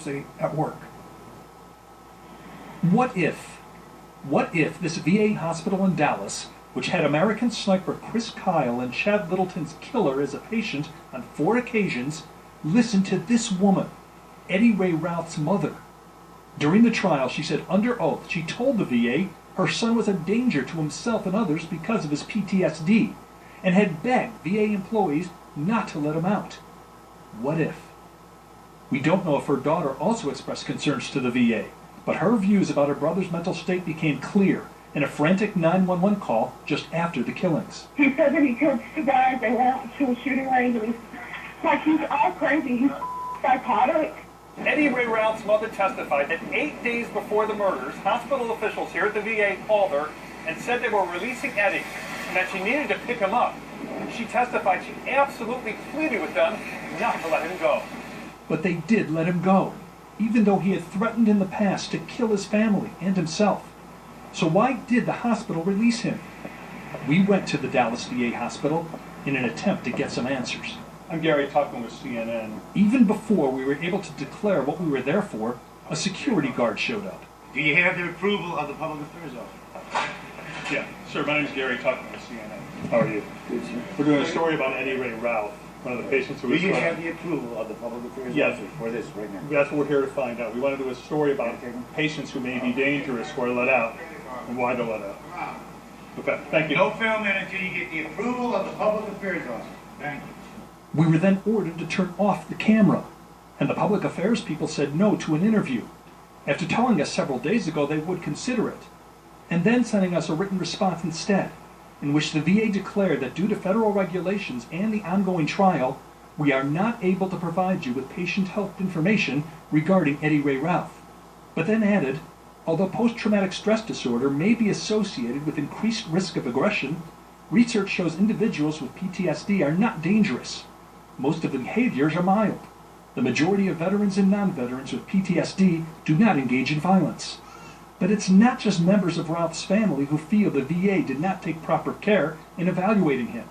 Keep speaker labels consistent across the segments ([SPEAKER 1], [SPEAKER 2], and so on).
[SPEAKER 1] say, at work. What if this VA hospital in Dallas, which had American sniper Chris Kyle and Chad Littleton's killer as a patient on 4 occasions, listened to this woman, Eddie Ray Routh's mother? During the trial, she said under oath she told the VA her son was a danger to himself and others because of his PTSD, and had begged VA employees not to let him out. What if? We don't know if her daughter also expressed concerns to the VA, but her views about her brother's mental state became clear in a frantic 911 call just after the killings.
[SPEAKER 2] He said that he killed 2 guys. They went out to a shooting range, and he's all crazy. He's psychotic.
[SPEAKER 3] Eddie Ray Routh's mother testified that 8 days before the murders, hospital officials here at the VA called her and said they were releasing Eddie and that she needed to pick him up. She testified she absolutely pleaded with them not to let him go.
[SPEAKER 1] But they did let him go, even though he had threatened in the past to kill his family and himself. So why did the hospital release him? We went to the Dallas VA hospital in an attempt to get some answers.
[SPEAKER 3] I'm Gary Tuckman with CNN.
[SPEAKER 1] Even before we were able to declare what we were there for, a security guard showed up.
[SPEAKER 4] Do you have the approval of the Public Affairs Office?
[SPEAKER 3] Yeah, sir, my name is Gary Tuckman with CNN. How are you? Good, sir. We're doing a story about Eddie Ray Routh, one of the patients who
[SPEAKER 4] Do
[SPEAKER 3] was...
[SPEAKER 4] you have the approval of the Public Affairs Office for this right now?
[SPEAKER 3] That's what we're here to find out. We want to do a story about patients who may be dangerous who are let out and why they're let out. Okay, thank you.
[SPEAKER 4] No filming until you get the approval of the Public Affairs Office. Thank you.
[SPEAKER 1] We were then ordered to turn off the camera, and the public affairs people said no to an interview, after telling us several days ago they would consider it, and then sending us a written response instead, in which the VA declared that due to federal regulations and the ongoing trial, we are not able to provide you with patient health information regarding Eddie Ray Routh, but then added, although post-traumatic stress disorder may be associated with increased risk of aggression, research shows individuals with PTSD are not dangerous. Most of the behaviors are mild. The majority of veterans and non-veterans with PTSD do not engage in violence. But it's not just members of Routh's family who feel the VA did not take proper care in evaluating him.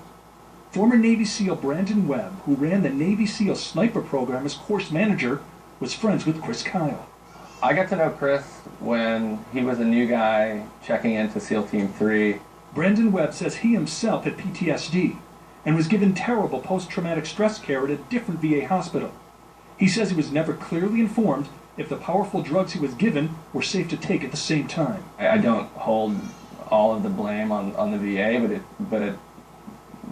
[SPEAKER 1] Former Navy SEAL Brandon Webb, who ran the Navy SEAL sniper program as course manager, was friends with Chris Kyle.
[SPEAKER 5] I got to know Chris when he was a new guy checking into SEAL Team 3.
[SPEAKER 1] Brandon Webb says he himself had PTSD and was given terrible post-traumatic stress care at a different VA hospital. He says he was never clearly informed if the powerful drugs he was given were safe to take at the same time.
[SPEAKER 5] I don't hold all of the blame on the VA, but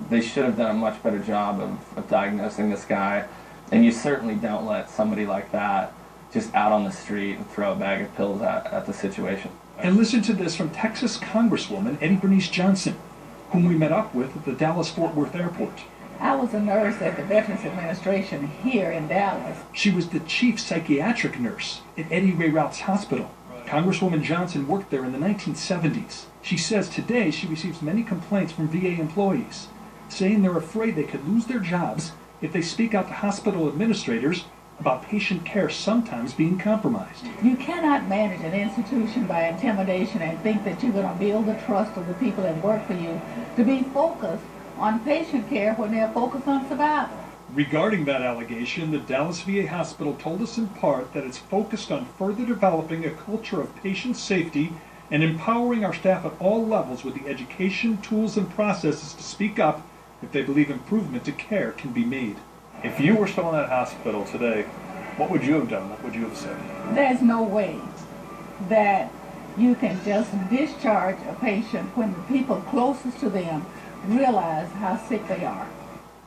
[SPEAKER 5] they should have done a much better job of diagnosing this guy. And you certainly don't let somebody like that just out on the street and throw a bag of pills at the situation.
[SPEAKER 1] And listen to this from Texas Congresswoman Eddie Bernice Johnson, whom we met up with at the Dallas-Fort Worth airport.
[SPEAKER 6] I was a nurse at the Veterans Administration here in Dallas.
[SPEAKER 1] She was the chief psychiatric nurse at Eddie Ray Routh's hospital. Congresswoman Johnson worked there in the 1970s. She says today she receives many complaints from VA employees, saying they're afraid they could lose their jobs if they speak out to hospital administrators about patient care sometimes being compromised.
[SPEAKER 6] You cannot manage an institution by intimidation and think that you're going to build the trust of the people that work for you to be focused on patient care when they're focused on survival.
[SPEAKER 1] Regarding that allegation, the Dallas VA hospital told us in part that it's focused on further developing a culture of patient safety and empowering our staff at all levels with the education, tools, and processes to speak up if they believe improvement to care can be made.
[SPEAKER 3] If you were still in that hospital today, what would you have done? What would you have said?
[SPEAKER 6] There's no way that you can just discharge a patient when the people closest to them realize how sick they are.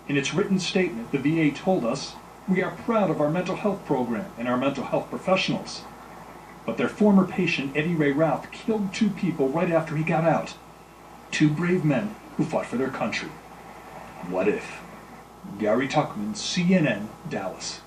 [SPEAKER 1] In its written statement, the VA told us, "We are proud of our mental health program and our mental health professionals." But their former patient, Eddie Ray Routh, killed 2 people right after he got out. 2 brave men who fought for their country. What if? Gary Tuckman, CNN, Dallas.